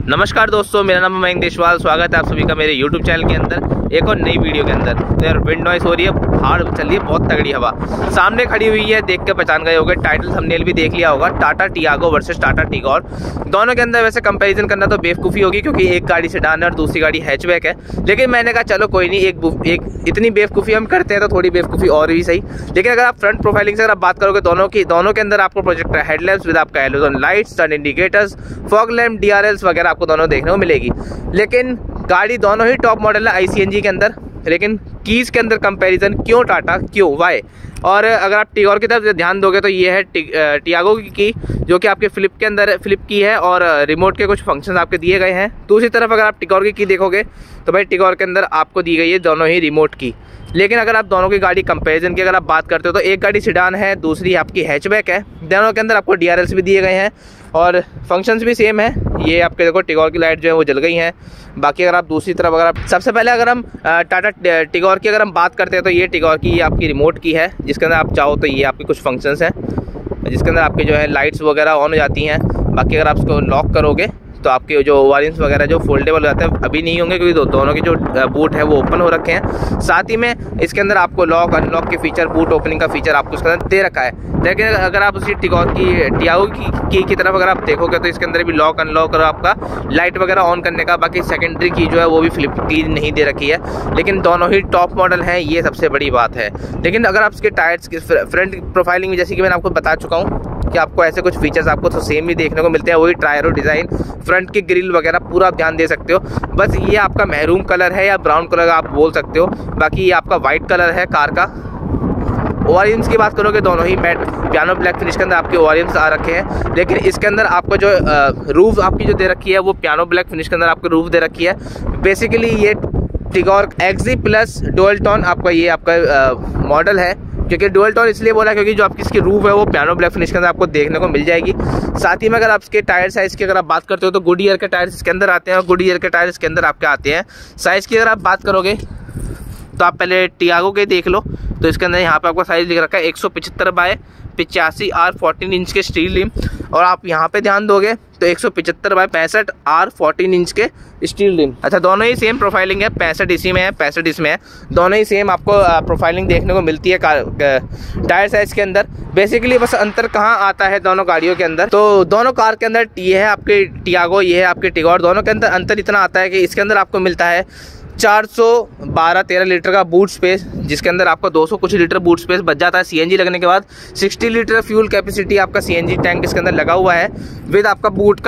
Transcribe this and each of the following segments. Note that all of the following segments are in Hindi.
नमस्कार दोस्तों, मेरा नाम है मयंक देशवाल। स्वागत है आप सभी का मेरे YouTube चैनल के अंदर एक और नई वीडियो के अंदर। तो यार विंड नॉइस हो रही है, बाहर चल रही है बहुत तगड़ी हवा। सामने खड़ी हुई है, देख के पहचान गए होंगे, टाइटल थंबनेल भी देख लिया होगा, टाटा टियागो वर्सेस टाटा टिगोर। दोनों के अंदर वैसे कंपैरिजन करना तो बेवकूफ़ी होगी, क्योंकि एक गाड़ी सेडान है और दूसरी गाड़ी हैचबैक है। लेकिन मैंने कहा चलो कोई नहीं, एक इतनी बेवकूफ़ी हम करते हैं तो थोड़ी बेवकूफ़ी और भी सही। लेकिन अगर आप फ्रंट प्रोफाइलिंग से अगर आप बात करोगे दोनों के अंदर आपको प्रोजेक्टर हेडलैम्प्स विद आपका halogen lights, turn indicators, fog lamp, DRLs वगैरह आपको दोनों देखने को मिलेगी। लेकिन गाड़ी दोनों ही टॉप मॉडल है ICNG के अंदर। लेकिन कीज़ के अंदर कंपैरिजन क्यों टाटा, क्यों, वाई? और अगर आप टिगोर की तरफ ध्यान दोगे तो ये है टियागो की जो कि आपके फ्लिप के अंदर फ्लिप की है और रिमोट के कुछ फंक्शंस आपके दिए गए हैं। दूसरी तरफ अगर आप टिगोर की देखोगे तो भाई टिगोर के अंदर आपको दी गई है दोनों ही रिमोट की। लेकिन अगर आप दोनों की गाड़ी कंपैरिजन की अगर आप बात करते हो तो एक गाड़ी सेडान है, दूसरी आपकी हैचबैक है। दोनों के अंदर आपको DRLs भी दिए गए हैं और फंक्शंस भी सेम है। ये आपके देखो टिगोर की लाइट जो है वो जल गई हैं। बाकी अगर आप दूसरी तरफ अगर आप सबसे पहले अगर हम टाटा टिगोर की अगर हम बात करते हैं तो ये टिगोर की आपकी रिमोट की है, जिसके अंदर आप चाहो तो ये आपके कुछ फंक्शंस हैं जिसके अंदर आपके जो है लाइट्स वगैरह ऑन हो जाती हैं। बाकी अगर आप उसको लॉक करोगे तो आपके जो ओवरिंग्स वगैरह जो फोल्डेबल रहते हैं अभी नहीं होंगे, क्योंकि दोनों के जो बूट है वो ओपन हो रखे हैं। साथ ही में इसके अंदर आपको लॉक अनलॉक के फीचर, बूट ओपनिंग का फीचर आपको इसके अंदर दे रखा है। लेकिन अगर आप उसी टियागो की तरफ अगर आप देखोगे तो इसके अंदर भी लॉक अनलॉक और आपका लाइट वगैरह ऑन करने का, बाकी सेकेंडरी की जो है वो भी फ्लिप की नहीं दे रखी है। लेकिन दोनों ही टॉप मॉडल हैं, ये सबसे बड़ी बात है। लेकिन अगर आप इसके टायर्स की फ्रंट प्रोफाइलिंग में, जैसे कि मैंने आपको बता चुका हूँ कि आपको ऐसे कुछ फीचर्स आपको तो सेम ही देखने को मिलते हैं, वही टायरो डिज़ाइन, फ्रंट की ग्रिल वगैरह पूरा आप ध्यान दे सकते हो। बस ये आपका महरून कलर है या ब्राउन कलर आप बोल सकते हो, बाकी ये आपका वाइट कलर है कार का। ओवरिम्स की बात करोगे दोनों ही मैट पियानो ब्लैक फिनिश के अंदर आपके ओवरिम्स आ रखे हैं। लेकिन इसके अंदर आपको जो रूफ आपकी जो दे रखी है वो पियानो ब्लैक फिनिश के अंदर आपको रूफ दे रखी है। बेसिकली ये Tigor XE plus dual tone आपका ये आपका मॉडल है। क्योंकि डुअल टोन इसलिए बोला क्योंकि जो आपकी इसकी रूफ है वो पियानो ब्लैक फिनिश के अंदर आपको देखने को मिल जाएगी। साथ ही में अगर आप इसके टायर साइज़ की अगर आप बात करते हो तो गुडियर के टायर्स इसके अंदर आते हैं और गुडियर के टायर्स इसके अंदर आपके आते हैं। साइज़ की अगर आप बात करोगे तो आप पहले टियागो के देख लो, तो इसके अंदर यहाँ पे आपका साइज़ लिख रखा है 175 बाय 85 R 14 इंच के स्टील रिम। और आप यहाँ पे ध्यान दोगे तो 175 बाय 65 R 14 इंच के स्टील रिम। अच्छा, दोनों ही सेम प्रोफाइलिंग है, 65 इसी में है, 65 इसमें है। दोनों ही सेम आपको प्रोफाइलिंग देखने को मिलती है टायर साइज़ के अंदर। बेसिकली बस अंतर कहाँ आता है दोनों गाड़ियों के अंदर, तो दोनों कार के अंदर ये है आपके टियागो, ये है आपके टिगोर। दोनों के अंदर अंतर इतना आता है कि इसके अंदर आपको मिलता है 412-13 लीटर का बूट स्पेस, जिसके अंदर आपको 200 कुछ लीटर बूट स्पेस बच जाता है CNG लगने के बाद। 60 लीटर फ्यूल कैपेसिटी आपका CNG टैंक इसके अंदर लगा हुआ है। विद आपका बूट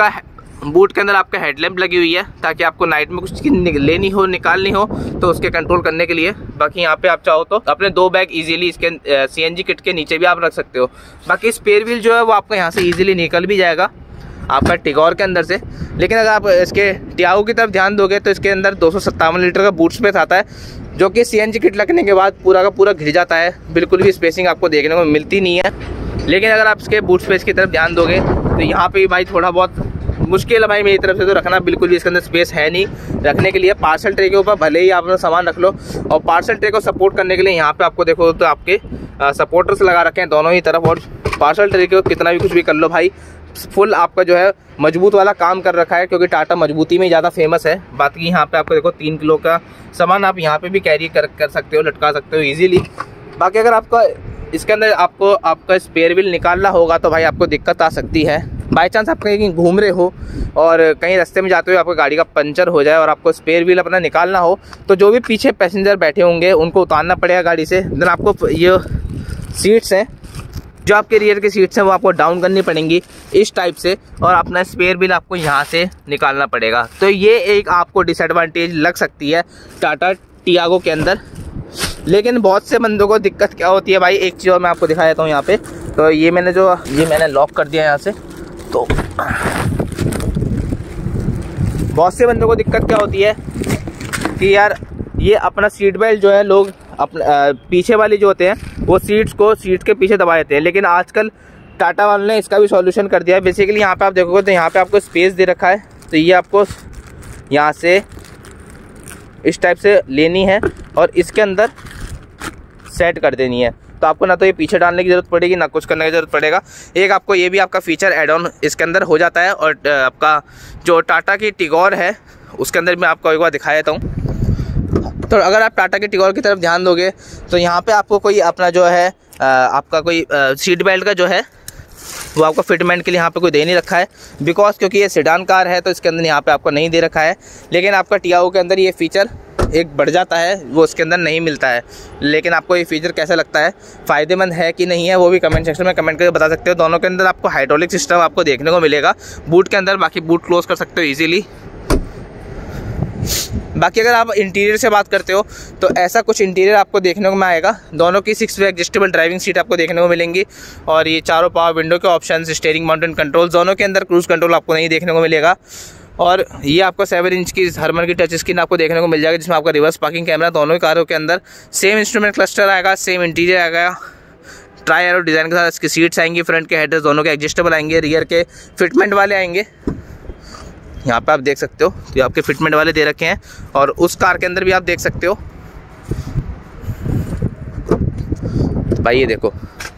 के अंदर आपका हेडलैम्प लगी हुई है, ताकि आपको नाइट में कुछ लेनी हो, निकालनी हो तो उसके कंट्रोल करने के लिए। बाकी यहाँ पे आप चाहो तो अपने 2 बैग इजीली इसके CNG किट के नीचे भी आप रख सकते हो। बाकी स्पेयर व्हील जो है वो आपका यहाँ से इजीली निकल भी जाएगा आपका टिगोर के अंदर से। लेकिन अगर आप इसके टियागो की तरफ ध्यान दोगे तो इसके अंदर 257 लीटर का बूट स्पेस आता है, जो कि CNG किट लगने के बाद पूरा का पूरा घिर जाता है, बिल्कुल भी स्पेसिंग आपको देखने को मिलती नहीं है। लेकिन अगर आप इसके बूट स्पेस की तरफ ध्यान दोगे तो यहाँ पे भाई थोड़ा बहुत मुश्किल है भाई मेरी तरफ से तो रखना, बिल्कुल भी इसके अंदर स्पेस है नहीं रखने के लिए। पार्सल ट्रे के ऊपर भले ही आप अपना सामान रख लो, और पार्सल ट्रे को सपोर्ट करने के लिए यहाँ पे आपको देखो तो आपके सपोर्टर्स लगा रखे हैं दोनों ही तरफ। और पार्सल ट्रे के कितना भी कुछ भी कर लो भाई, फुल आपका जो है मजबूत वाला काम कर रखा है, क्योंकि टाटा मजबूती में ज़्यादा फेमस है। बाकी यहाँ पे आपको देखो 3 किलो का सामान आप यहाँ पे भी कैरी कर सकते हो, लटका सकते हो इजीली। बाकी अगर आपका इसके अंदर आपका स्पेयर व्हील निकालना होगा तो भाई आपको दिक्कत आ सकती है। बाई चांस आप कहीं घूम रहे हो और कहीं रास्ते में जाते हुए आपको गाड़ी का पंचर हो जाए और आपको स्पेयर व्हील अपना निकालना हो, तो जो भी पीछे पैसेंजर बैठे होंगे उनको उतारना पड़ेगा गाड़ी से। देन आपको ये सीट्स हैं, जो आपके रियर की सीट्स हैं वो आपको डाउन करनी पड़ेंगी इस टाइप से, और अपना स्पेयर व्हील आपको यहाँ से निकालना पड़ेगा। तो ये एक आपको डिसएडवांटेज लग सकती है टाटा टियागो के अंदर। लेकिन बहुत से बंदों को दिक्कत क्या होती है भाई, एक चीज़ और मैं आपको दिखा देता हूँ यहाँ पे। तो ये मैंने लॉक कर दिया यहाँ से। तो बहुत से बंदों को दिक्कत क्या होती है कि यार ये अपना सीट बेल्ट जो है लोग अपना पीछे वाली जो होते हैं वो सीट के पीछे दबा देते हैं। लेकिन आजकल टाटा वालों ने इसका भी सॉल्यूशन कर दिया है। बेसिकली यहाँ पे आप देखोगे तो यहाँ पे आपको स्पेस दे रखा है, तो ये आपको यहाँ से इस टाइप से लेनी है और इसके अंदर सेट कर देनी है। तो आपको ना तो ये पीछे डालने की ज़रूरत पड़ेगी, ना कुछ करने की ज़रूरत पड़ेगा। एक आपको ये भी आपका फीचर एड ऑन इसके अंदर हो जाता है। और आपका जो टाटा की टिगोर है उसके अंदर मैं आपको एक बार दिखा देता हूँ। तो अगर आप टाटा की टिगोर की तरफ ध्यान दोगे तो यहाँ पे आपको कोई अपना जो है आपका कोई सीट बेल्ट का जो है वो आपको फिटमेंट के लिए यहाँ पे कोई दे नहीं रखा है, बिकॉज क्योंकि ये सेडान कार है तो इसके अंदर यहाँ पे आपको नहीं दे रखा है। लेकिन आपका टियागो के अंदर ये फीचर एक बढ़ जाता है, वो उसके अंदर नहीं मिलता है। लेकिन आपको ये फीचर कैसा लगता है, फ़ायदेमंद है कि नहीं है, वो भी कमेंट सेक्शन में कमेंट करके बता सकते हो। दोनों के अंदर आपको हाइड्रोलिक सिस्टम आपको देखने को मिलेगा बूट के अंदर, बाकी बूट क्लोज कर सकते हो ईजिली। बाकी अगर आप इंटीरियर से बात करते हो तो ऐसा कुछ इंटीरियर आपको देखने को आएगा। दोनों की 6 वे एडजस्टेबल ड्राइविंग सीट आपको देखने को मिलेंगी और ये चारों पावर विंडो के ऑप्शन, स्टीयरिंग माउंटेन कंट्रोल, दोनों के अंदर क्रूज कंट्रोल आपको नहीं देखने को मिलेगा। और ये आपको 7 इंच की हरमन की टच स्क्रीन आपको देखने को मिल जाएगी, जिसमें आपका रिवर्स पार्किंग कैमरा, दोनों कारों के अंदर सेम इंस्ट्रूमेंट क्लस्टर आएगा, सेम इंटीरियर आएगा, ट्राई एरो डिज़ाइन के साथ इसकी सीट्स आएंगी, फ्रंट के हेडर्स दोनों के एडजस्टेबल आएंगे, रियर के फिटमेंट वाले आएंगे। यहाँ पे आप देख सकते हो तो आपके फिटमेंट वाले दे रखे हैं और उस कार के अंदर भी आप देख सकते हो। तो भाई ये देखो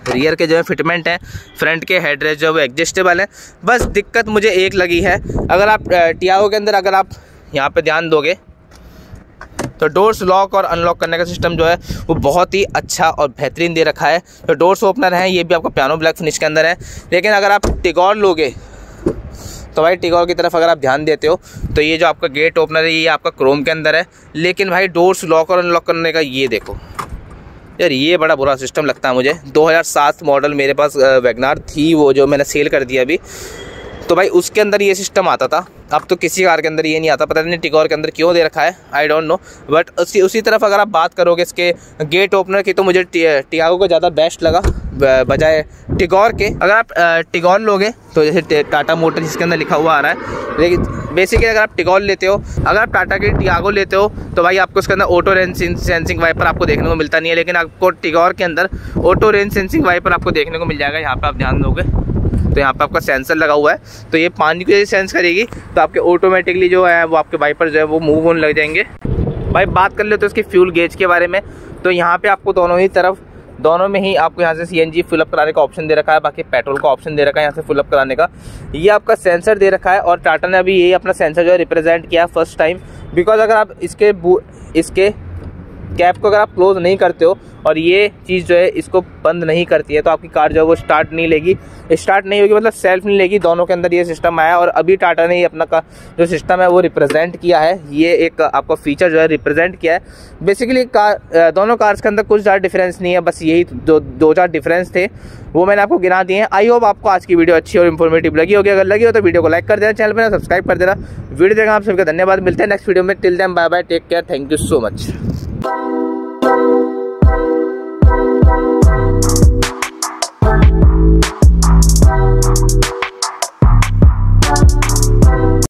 रियर के जो है फिटमेंट है, फ्रंट के हेडरेस्ट जो है वो एडजस्टेबल है। बस दिक्कत मुझे एक लगी है, अगर आप टियागो के अंदर अगर आप यहाँ पे ध्यान दोगे तो डोर्स लॉक और अनलॉक करने का सिस्टम जो है वो बहुत ही अच्छा और बेहतरीन दे रखा है। तो डोर्स ओपनर हैं, ये भी आपका पियानो ब्लैक फिनिश के अंदर है। लेकिन अगर आप टिगोर लोगे तो भाई टिगोर की तरफ अगर आप ध्यान देते हो तो ये जो आपका गेट ओपनर है ये आपका क्रोम के अंदर है। लेकिन भाई डोर्स लॉक और अनलॉक करने का ये देखो यार, ये बड़ा बुरा सिस्टम लगता है मुझे। 2007 मॉडल मेरे पास वैगनार थी, वो जो मैंने सेल कर दिया अभी, तो भाई उसके अंदर ये सिस्टम आता था। अब तो किसी कार के अंदर ये नहीं आता, पता नहीं टिगोर के अंदर क्यों दे रखा है, आई डोंट नो। बट उसी तरफ अगर आप बात करोगे इसके गेट ओपनर की तो मुझे टियागो को ज़्यादा बेस्ट लगा बजाय टिगोर के। अगर आप टिगोर लोगे तो जैसे टाटा मोटर जिसके अंदर लिखा हुआ आ रहा है, लेकिन बेसिकली अगर आप टिगोर लेते हो, अगर आप टाटा की टियागो लेते हो तो भाई आपको उसके अंदर ऑटो रेंज सेंसिंग वाइपर आपको देखने को मिलता नहीं है। लेकिन आपको टिगोर के अंदर ऑटो रेंज सेंसिंग वाइपर आपको देखने को मिल जाएगा। यहाँ पर आप ध्यान दोगे तो यहाँ पे आपका सेंसर लगा हुआ है, तो ये पानी को सेंस करेगी तो आपके ऑटोमेटिकली जो है वो आपके वाइपर जो है वो मूव होने लग जाएंगे। भाई बात कर ले तो इसके फ्यूल गेज के बारे में, तो यहाँ पे आपको दोनों में ही आपको यहाँ से CNG फिलअप कराने का ऑप्शन दे रखा है, बाकी पेट्रोल का ऑप्शन दे रखा है यहाँ से फिलअप कराने का। ये आपका सेंसर दे रखा है और टाटा ने अभी ये अपना सेंसर जो है रिप्रेजेंट किया फर्स्ट टाइम। बिकॉज अगर आप इसके कैप को अगर आप क्लोज नहीं करते हो और ये चीज़ जो है इसको बंद नहीं करती है तो आपकी कार जो है वो स्टार्ट नहीं होगी, मतलब सेल्फ नहीं लेगी। दोनों के अंदर ये सिस्टम आया और अभी टाटा ने अपना जो सिस्टम है वो रिप्रेजेंट किया है, ये एक आपका फीचर जो है रिप्रेजेंट किया है। बेसिकली दोनों कार्स के अंदर कुछ ज़्यादा डिफरेंस नहीं है, बस यही दो चार डिफरेंस थे, वो मैंने आपको गिना दिए हैं। आई होप आपको आज की वीडियो अच्छी और इन्फॉर्मेटिव लगी होगी। अगर लगी हो तो वीडियो को लाइक कर देना, चैनल पर सब्सक्राइब कर देना। वीडियो देखना आप सबका धन्यवाद, मिलते हैं नेक्स्ट वीडियो में। Till then bye bye, take care, thank you so much.